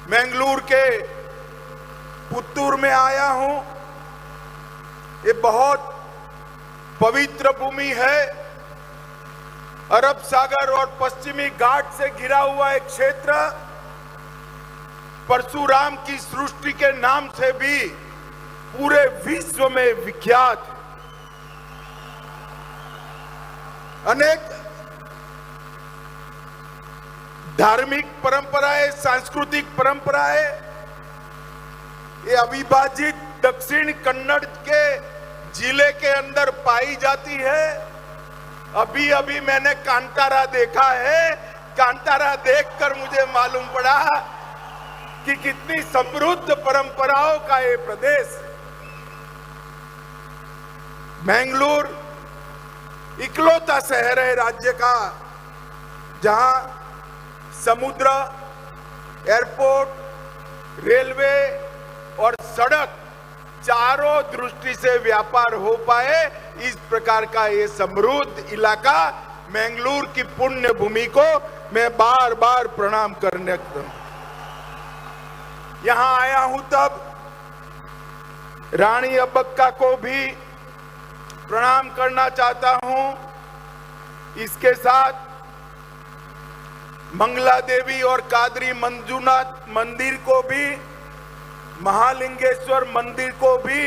मैंगलोर के पुत्तूर में आया हूं। ये बहुत पवित्र भूमि है। अरब सागर और पश्चिमी घाट से घिरा हुआ एक क्षेत्र परशुराम की सृष्टि के नाम से भी पूरे विश्व में विख्यात है। अनेक धार्मिक परंपराएं, सांस्कृतिक परंपराएं ये अविभाजित दक्षिण कन्नड़ के जिले के अंदर पाई जाती है। अभी अभी मैंने कांतारा देखा है। कांतारा देखकर मुझे मालूम पड़ा कि कितनी समृद्ध परंपराओं का ये प्रदेश है। मैंगलोर इकलौता शहर है राज्य का जहां समुद्र, एयरपोर्ट, रेलवे और सड़क चारों दृष्टि से व्यापार हो पाए। इस प्रकार का ये समृद्ध इलाका मैंगलोर की पुण्य भूमि को मैं बार बार प्रणाम करने यहां आया हूं। तब रानी अब्बक्का को भी प्रणाम करना चाहता हूं। इसके साथ मंगला देवी और कादरी मंजूनाथ मंदिर को भी, महालिंगेश्वर मंदिर को भी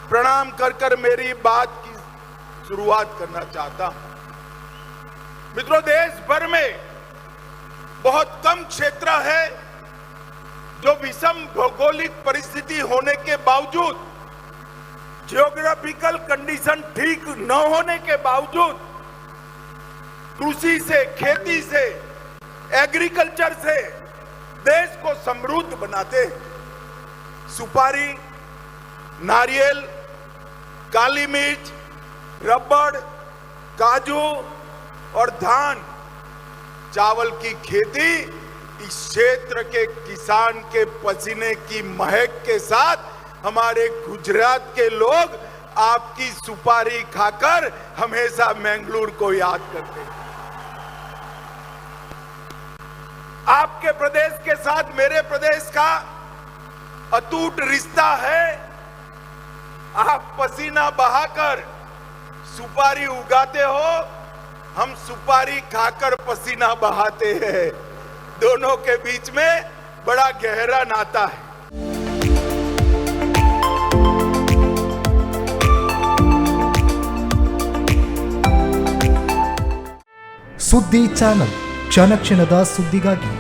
प्रणाम कर कर मेरी बात की शुरुआत करना चाहता हूं। मित्रों, देश भर में बहुत कम क्षेत्र है जो विषम भौगोलिक परिस्थिति होने के बावजूद, जियोग्राफिकल कंडीशन ठीक न होने के बावजूद कृषि से, खेती से, एग्रीकल्चर से देश को समृद्ध बनाते हैं। सुपारी, नारियल, काली मिर्च, रबड़, काजू और धान, चावल की खेती इस क्षेत्र के किसान के पसीने की महक के साथ हमारे गुजरात के लोग आपकी सुपारी खाकर हमेशा मैंगलोर को याद करते हैं। आपके प्रदेश के साथ मेरे प्रदेश का अटूट रिश्ता है। आप पसीना बहाकर सुपारी उगाते हो, हम सुपारी खाकर पसीना बहाते हैं। दोनों के बीच में बड़ा गहरा नाता है। ಸುದ್ದಿ ಚಾನಲ್ ಕ್ಷಣ ಕ್ಷಣದ ಸುದ್ದಿಗಾಗಿ